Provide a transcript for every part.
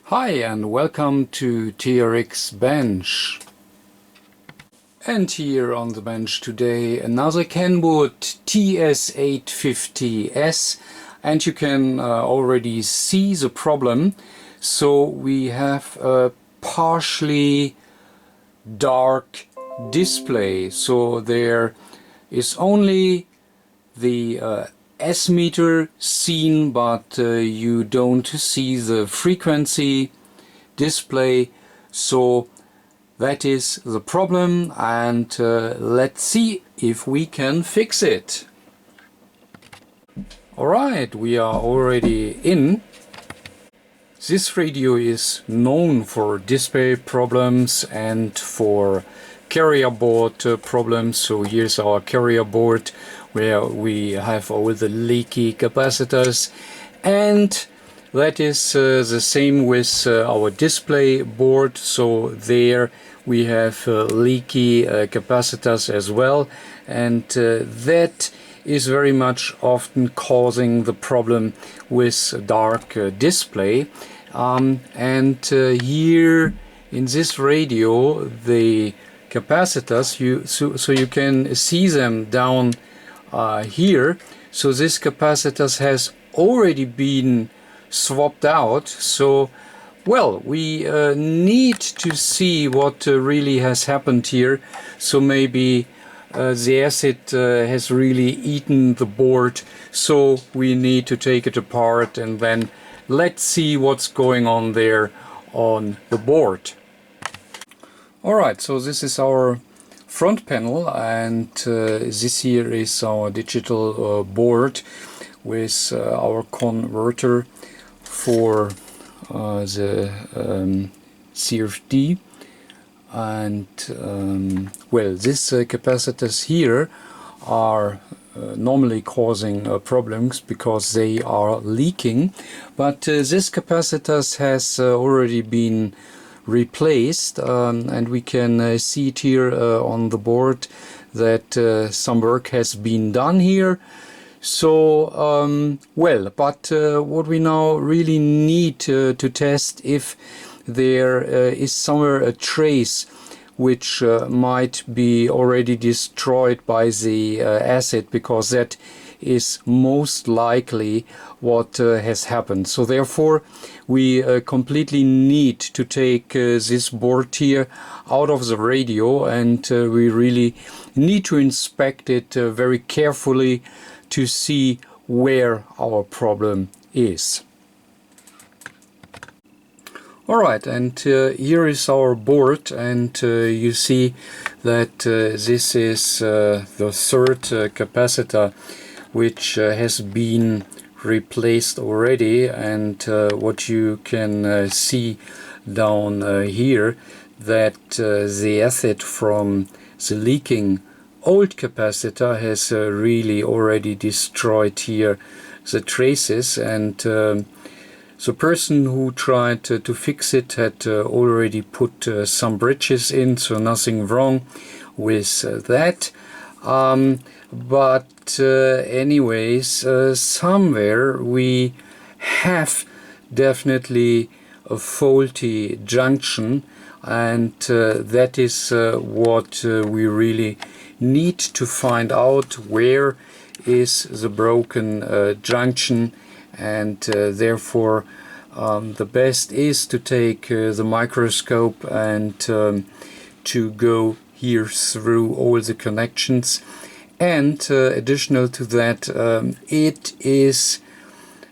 Hi and welcome to TRX Bench. And here on the bench today another Kenwood TS-850S, and you can already see the problem. So we have a partially dark display, so there is only the S meter seen, but you don't see the frequency display. So that is the problem, and let's see if we can fix it. Alright, we are already in. This radio is known for display problems and for carrier board problems. So here's our carrier board where we have all the leaky capacitors, and that is the same with our display board. So there we have leaky capacitors as well, and that is very much often causing the problem with dark display. And here in this radio the capacitors, so you can see them down here. So this capacitors has already been swapped out. So well, we need to see what really has happened here. So maybe the acid has really eaten the board, so we need to take it apart and then let's see what's going on there on the board. Alright, so this is our front panel, and this here is our digital board with our converter for the CFD. And well, these capacitors here are normally causing problems because they are leaking, but this capacitors has already been replaced, and we can see it here on the board that some work has been done here. So well, but what we now really need to test if there is somewhere a trace which might be already destroyed by the acid, because that is most likely what has happened. So therefore we completely need to take this board here out of the radio, and we really need to inspect it very carefully to see where our problem is. Alright, and here is our board, and you see that this is the third capacitor which has been replaced already, and what you can see down here, that the acid from the leaking old capacitor has really already destroyed here the traces, and the person who tried to fix it had already put some bridges in, so nothing wrong with that. But anyways, somewhere we have definitely a faulty junction, and that is what we really need to find out. Where is the broken junction? And therefore the best is to take the microscope and to go here through all the connections. And additional to that, it is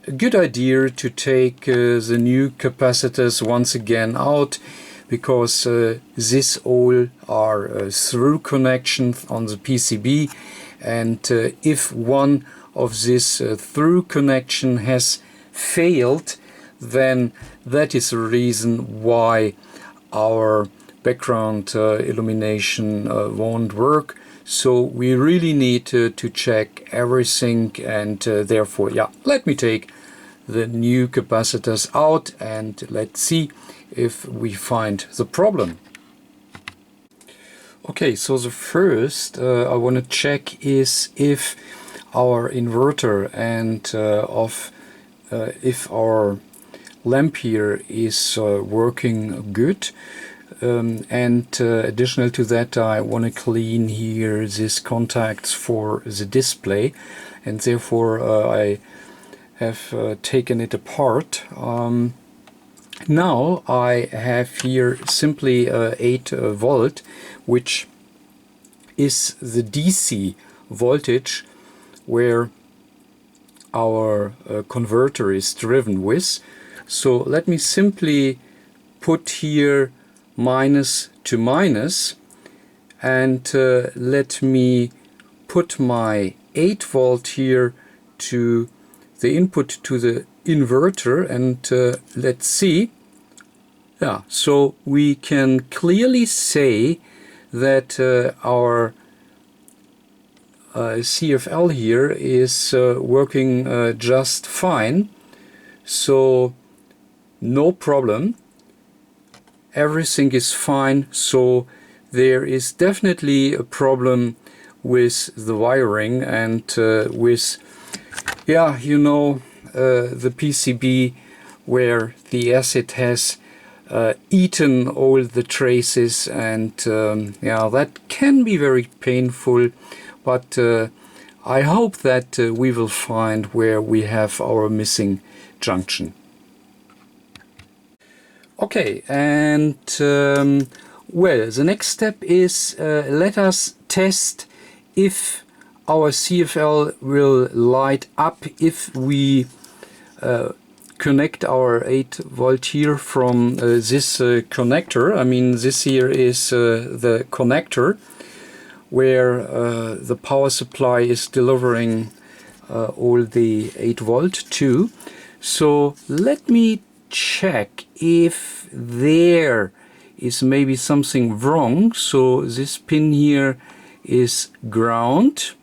a good idea to take the new capacitors once again out, because this all are through connections on the PCB, and if one of this through connection has failed, then that is the reason why our background illumination won't work. So we really need to check everything, and therefore, yeah, let me take the new capacitors out and let's see if we find the problem. Okay, so the first I want to check is if our inverter and if our lamp here is working good. Additional to that, I want to clean here these contacts for the display, and therefore I have taken it apart. Now I have here simply 8 volt, which is the DC voltage where our converter is driven with. So let me simply put here minus to minus, and let me put my 8 volt here to the input to the inverter, and let's see. Yeah, so we can clearly say that our CFL here is working just fine, so no problem, everything is fine. So there is definitely a problem with the wiring and with, yeah, you know, the PCB where the acid has eaten all the traces, and yeah, that can be very painful, but I hope that we will find where we have our missing junction. Okay, and well, the next step is let us test if our CFL will light up if we connect our 8 volt here from this connector. I mean, this here is the connector where the power supply is delivering all the 8 volt to. So let me check if there is maybe something wrong. So this pin here is ground.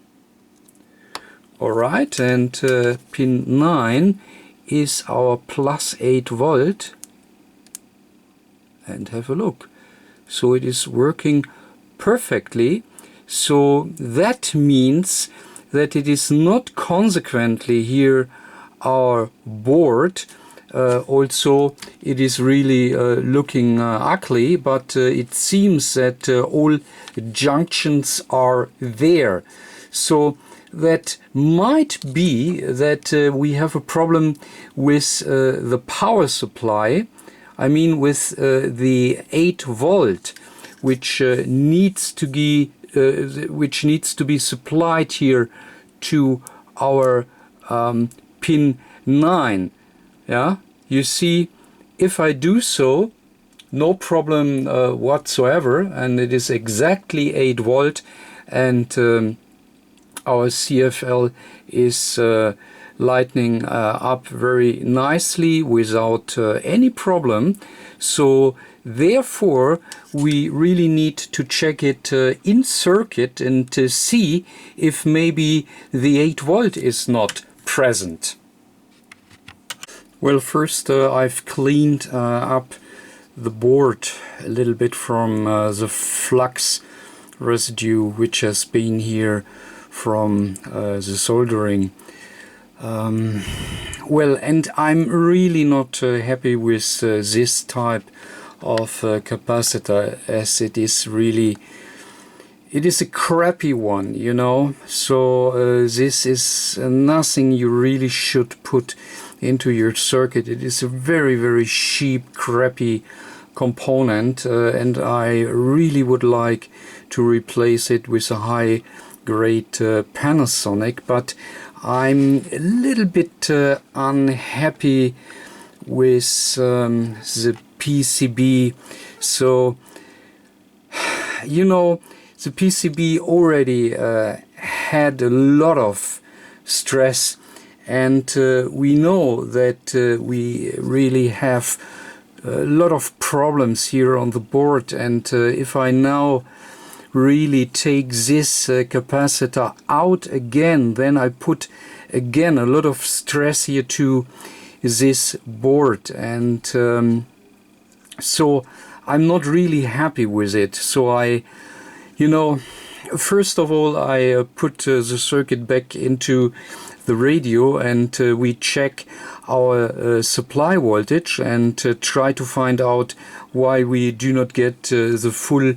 Alright, and pin 9 is our plus 8 volt, and have a look. So it is working perfectly. So that means that it is not consequently here our board. Also it is really looking ugly, but it seems that all junctions are there. So that might be that we have a problem with the power supply. I mean with the 8 volt, which needs to be supplied here to our pin 9. Yeah, you see, if I do so, no problem whatsoever, and it is exactly 8 volt, and our CFL is lighting up very nicely without any problem. So therefore we really need to check it in circuit and to see if maybe the 8 volt is not present. Well, first I've cleaned up the board a little bit from the flux residue which has been here from the soldering. Well, and I'm really not happy with this type of capacitor, as it is a crappy one, you know. So this is nothing you really should put into your circuit. It is a very, very cheap, crappy component, and I really would like to replace it with a high grade Panasonic, but I'm a little bit unhappy with the PCB. So, you know, the PCB already had a lot of stress, and we know that we really have a lot of problems here on the board, and if I now really take this capacitor out again, then I put again a lot of stress here to this board, and so I'm not really happy with it. So I, you know, first of all I put the circuit back into the radio, and we check our supply voltage and try to find out why we do not get the full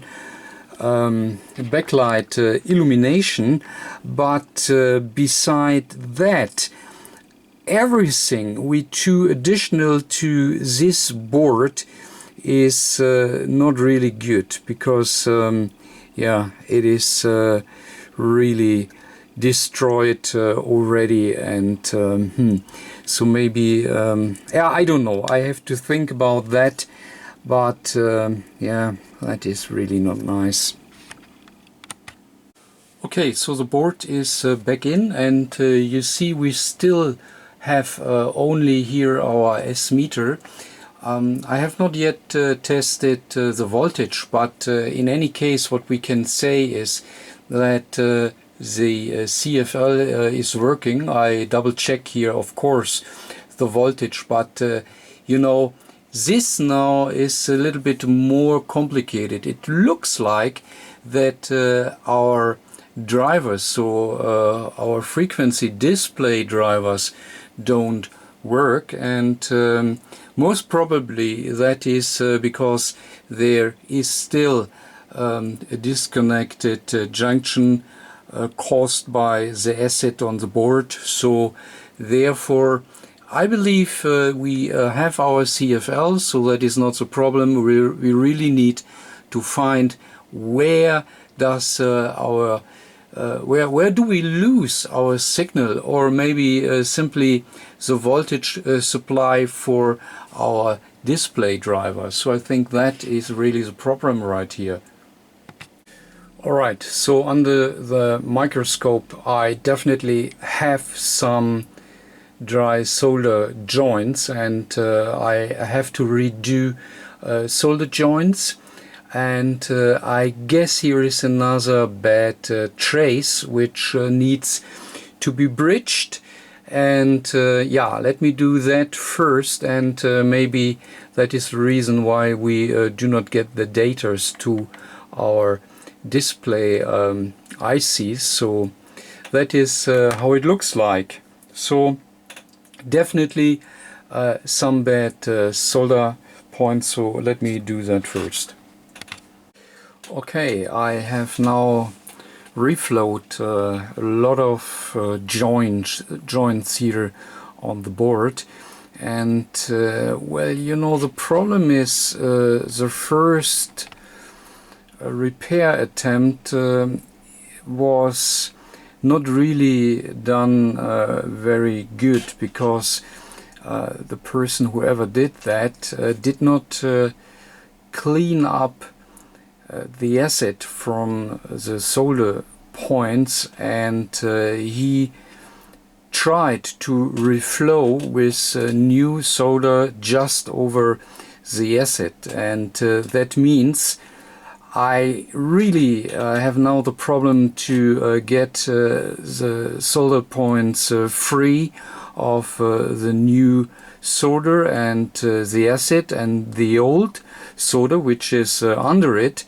backlight illumination. But beside that, everything we do additional to this board is not really good, because yeah, it is really destroyed already. And so maybe yeah, I don't know, I have to think about that. But yeah, that is really not nice. Okay, so the board is back in, and you see we still have only here our S meter. I have not yet tested the voltage, but in any case what we can say is that the CFL is working. I double check here, of course, the voltage, but you know, this now is a little bit more complicated. It looks like that our drivers, so our frequency display drivers, don't work, and most probably that is because there is still a disconnected junction caused by the acid on the board. So therefore I believe we have our CFL, so that is not the problem. We really need to find where does our where do we lose our signal, or maybe simply the voltage supply for our display driver. So I think that is really the problem right here. Alright, so under the microscope I definitely have some dry solder joints, and I have to redo solder joints. And I guess here is another bad trace which needs to be bridged. And yeah, let me do that first, and maybe that is the reason why we do not get the datas to our display ICs. So that is how it looks like. So definitely some bad solder points, so let me do that first. Okay, I have now reflowed a lot of joints here on the board, and well, you know, the problem is the first repair attempt was not really done very good, because the person, whoever did that, did not clean up the acid from the solder points, and he tried to reflow with new solder just over the acid, and that means I really have now the problem to get the solder points free of the new solder and the acid and the old solder which is under it,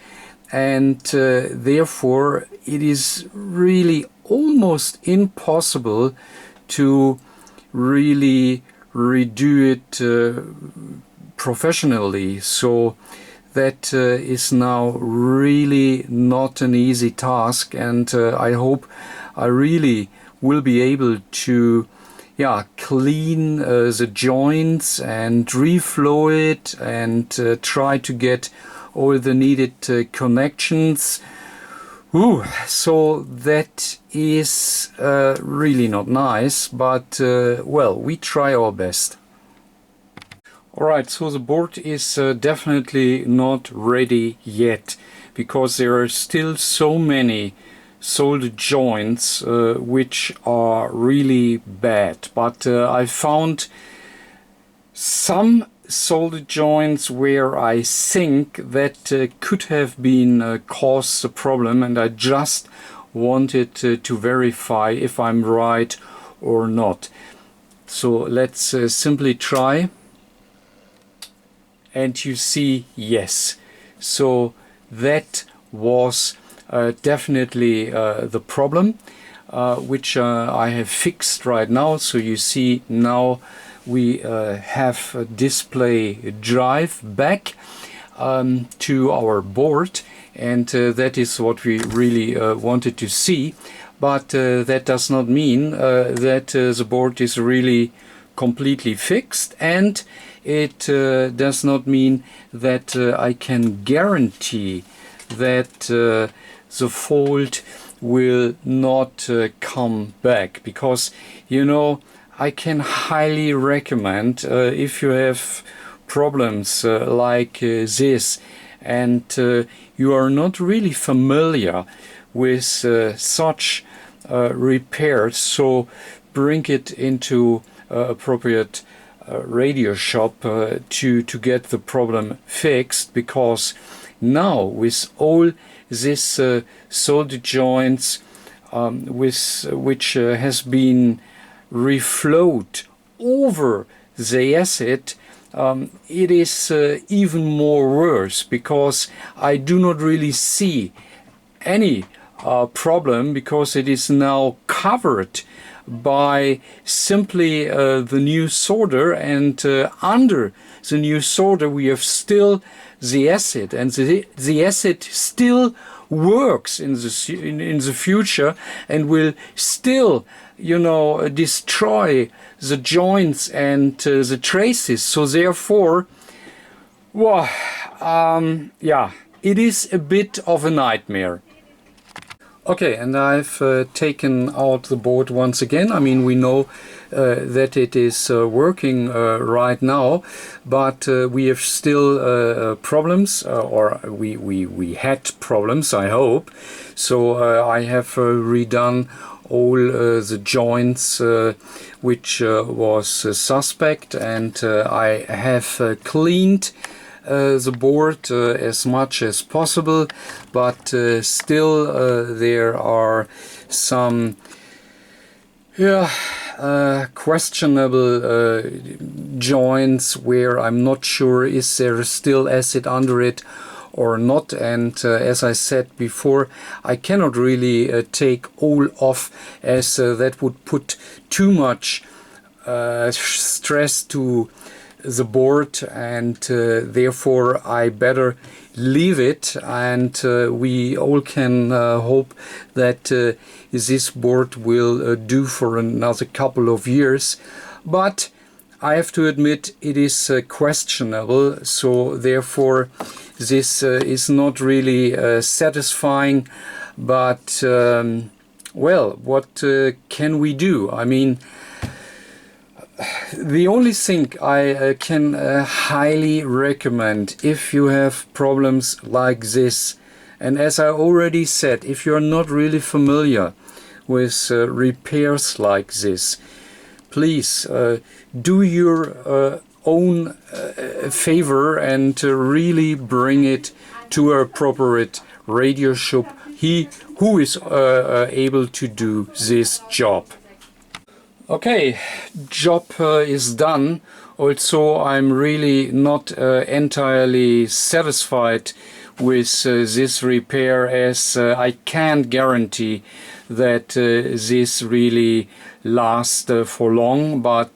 and therefore it is really almost impossible to really redo it professionally. So that is now really not an easy task, and I hope I really will be able to clean the joints and reflow it, and try to get all the needed connections. So that is really not nice, but well, we try our best. Alright, so the board is definitely not ready yet, because there are still so many solder joints which are really bad. But I found some solder joints where I think that could have been caused the problem, and I just wanted to verify if I'm right or not. So let's simply try. And you see, yes, so that was definitely the problem, which I have fixed right now. So you see now we have a display drive back to our board, and that is what we really wanted to see. But that does not mean that the board is really completely fixed, and it does not mean that I can guarantee that the fault will not come back, because, you know, I can highly recommend, if you have problems like this, and you are not really familiar with such repairs, so bring it into appropriate radio shop to get the problem fixed, because now with all this solder joints which has been reflowed over the acid, it is even more worse, because I do not really see any problem, because it is now covered by simply the new solder, and under the new solder we have still the acid, and the acid still works in the future and will still, you know, destroy the joints and the traces. So therefore, well, yeah, it is a bit of a nightmare. Okay, and I've taken out the board once again. I mean, we know that it is working right now, but we have still problems, or we had problems, I hope. So I have redone all the joints which was suspect, and I have cleaned the board as much as possible, but still there are some questionable joints where I'm not sure is there still acid under it or not. And as I said before, I cannot really take all off, as that would put too much stress to the board, and therefore I better leave it, and we all can hope that this board will do for another couple of years. But I have to admit it is questionable, so therefore this is not really satisfying. But well, what can we do? I mean, the only thing I can highly recommend, if you have problems like this, and as I already said, if you're not really familiar with repairs like this, please do your own favor and really bring it to a appropriate radio shop who is able to do this job. Okay, job is done. Also, I'm really not entirely satisfied with this repair, as I can't guarantee that this really lasts for long, but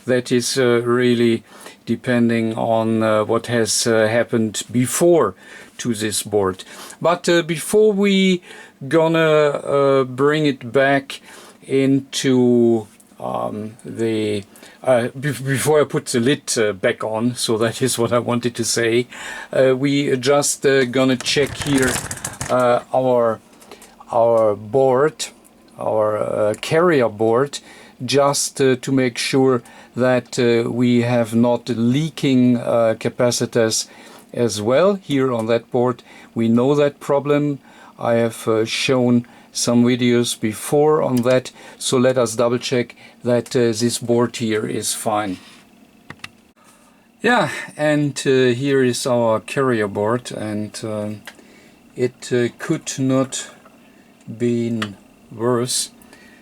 that is really depending on what has happened before to this board. But before we gonna bring it back into before I put the lid back on, so that is what I wanted to say, we just gonna check here our board, our carrier board, just to make sure that we have not leaking capacitors as well. Here on that board we know that problem. I have shown some videos before on that, so let us double check that this board here is fine. Yeah, and here is our carrier board, and it could not been worse.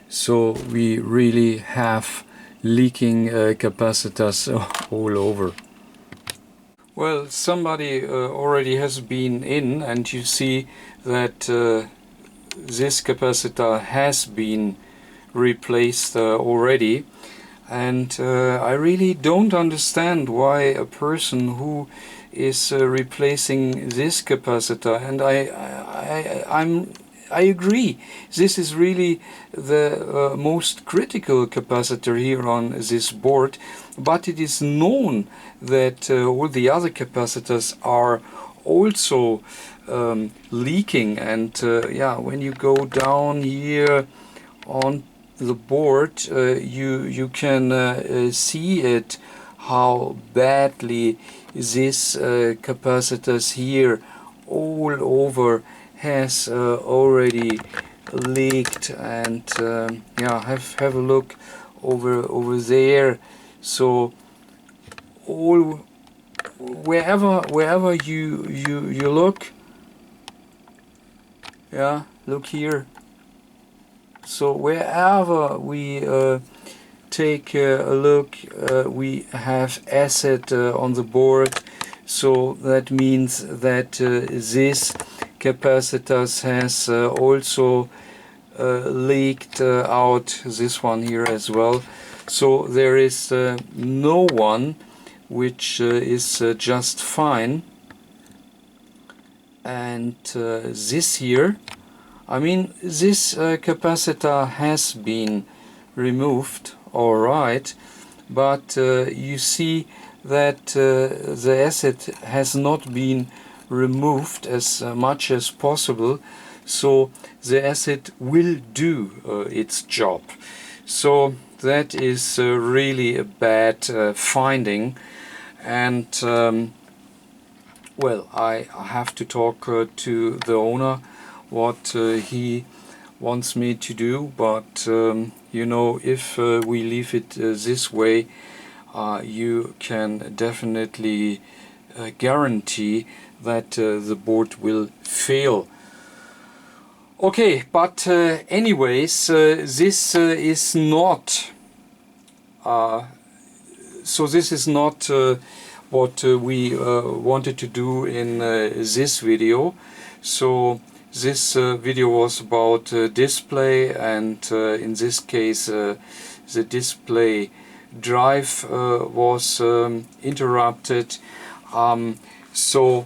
So we really have leaking capacitors all over. Well, somebody already has been in, and you see that this capacitor has been replaced already. and I really don't understand why a person who is replacing this capacitor, and I agree, this is really the most critical capacitor here on this board, but it is known that all the other capacitors are also leaking, and yeah, when you go down here on the board, you can see it, how badly this capacitors here all over has already leaked, and yeah, have a look over there. So all wherever you look, yeah, look here. So wherever we take a look, we have acid on the board. So that means that this capacitors has also leaked out, this one here as well. So there is no one which is just fine, and this here, I mean, this capacitor has been removed, alright, but you see that the acid has not been removed as much as possible, so the acid will do its job. So that is really a bad finding, and well, I have to talk to the owner what he wants me to do, but you know, if we leave it this way, you can definitely guarantee that the board will fail. Okay, but anyways, this is not so this is not what we wanted to do in this video. So this video was about display, and in this case the display drive was interrupted. So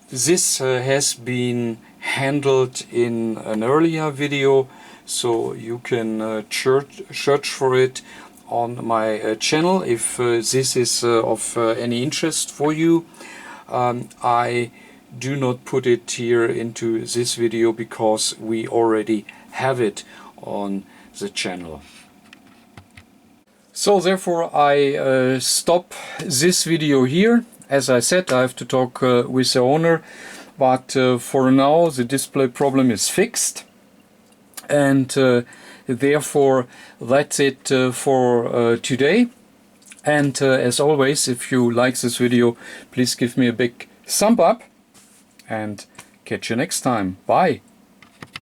this has been handled in an earlier video, so you can search for it on my channel if this is of any interest for you. I do not put it here into this video because we already have it on the channel. So therefore I stop this video here. As I said, I have to talk with the owner, but for now the display problem is fixed, and therefore that's it for today. And as always, if you like this video, please give me a big thumb up, and catch you next time. Bye!